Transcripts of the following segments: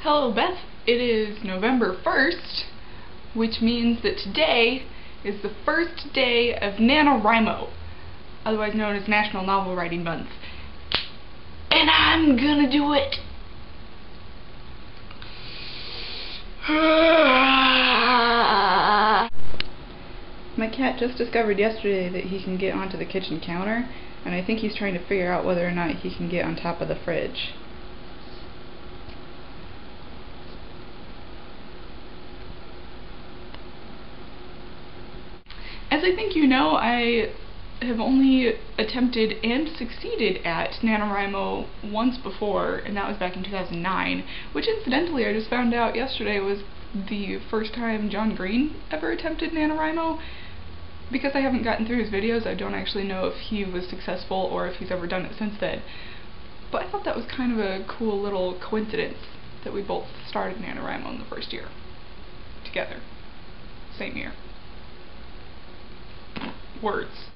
Hello Beth, it is November 1st, which means that today is the first day of NaNoWriMo, otherwise known as National Novel Writing Month. And I'm gonna do it! My cat just discovered yesterday that he can get onto the kitchen counter, and I think he's trying to figure out whether or not he can get on top of the fridge. As I think you know, I have only attempted and succeeded at NaNoWriMo once before, and that was back in 2009, which incidentally I just found out yesterday was the first time John Green ever attempted NaNoWriMo. Because I haven't gotten through his videos, I don't actually know if he was successful or if he's ever done it since then. But I thought that was kind of a cool little coincidence that we both started NaNoWriMo in the first year. Together. Same year. Words.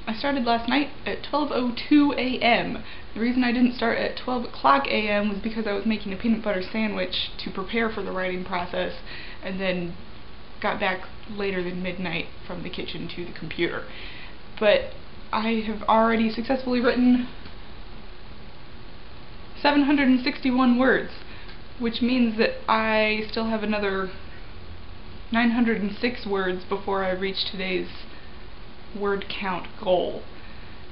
I started last night at 12:02 a.m. The reason I didn't start at 12 o'clock a.m. was because I was making a peanut butter sandwich to prepare for the writing process, and then got back later than midnight from the kitchen to the computer. But I have already successfully written 761 words, which means that I still have another 906 words before I reach today's word count goal.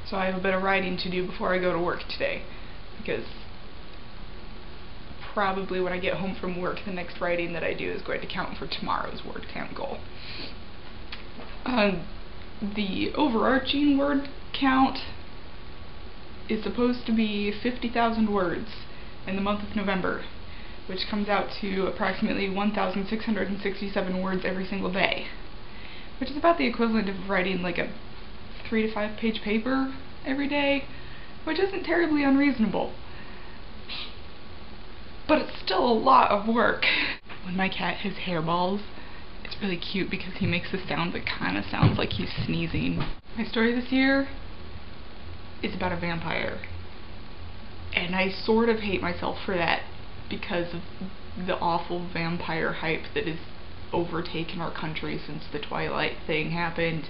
So I have a bit of writing to do before I go to work today, because probably when I get home from work, the next writing that I do is going to count for tomorrow's word count goal. The overarching word count is supposed to be 50,000 words in the month of November, which comes out to approximately 1,667 words every single day, which is about the equivalent of writing like a 3 to 5 page paper every day, which isn't terribly unreasonable. But it's still a lot of work. When my cat has hairballs, it's really cute because he makes a sound that kind of sounds like he's sneezing. My story this year is about a vampire. And I sort of hate myself for that because of the awful vampire hype that has overtaken our country since the Twilight thing happened.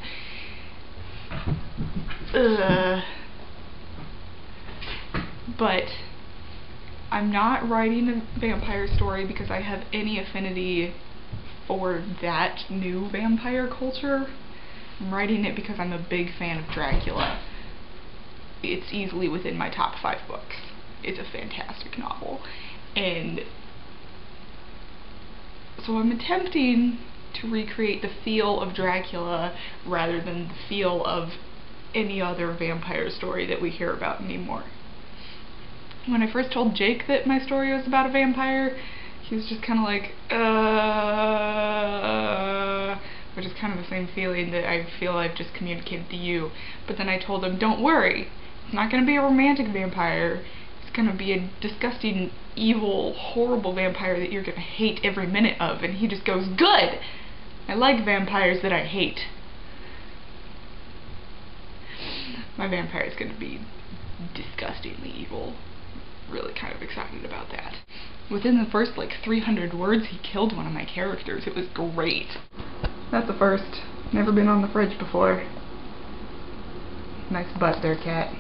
But I'm not writing a vampire story because I have any affinity for that new vampire culture. I'm writing it because I'm a big fan of Dracula. It's easily within my top 5 books. It's a fantastic novel. And so I'm attempting to recreate the feel of Dracula rather than the feel of any other vampire story that we hear about anymore. When I first told Jake that my story was about a vampire, he was just kind of like, which is kind of the same feeling that I feel I've just communicated to you. But then I told him, don't worry, it's not going to be a romantic vampire, it's going to be a disgusting, evil, horrible vampire that you're going to hate every minute of. And he just goes, good! I like vampires that I hate. My vampire is going to be disgustingly evil. Really kind of excited about that. Within the first like 300 words he killed one of my characters. It was great. That's a first. Never been on the fridge before. Nice butt there, cat.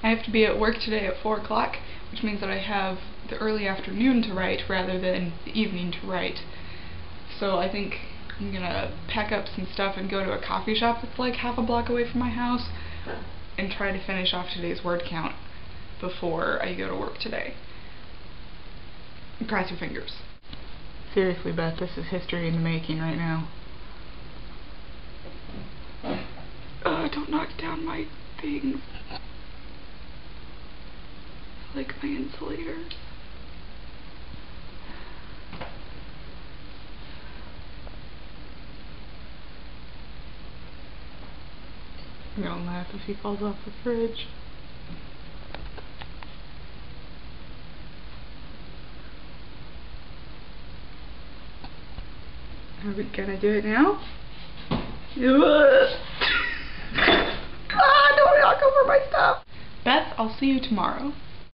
I have to be at work today at 4 o'clock, which means that I have the early afternoon to write rather than the evening to write. So I think I'm gonna pack up some stuff and go to a coffee shop that's like half a block away from my house and try to finish off today's word count before I go to work today. Cross your fingers. Seriously, Beth, this is history in the making right now. Don't knock down my things. I like my insulators. I'm gonna laugh if he falls off the fridge. Are we gonna do it now? Don't knock over my stuff! Beth, I'll see you tomorrow.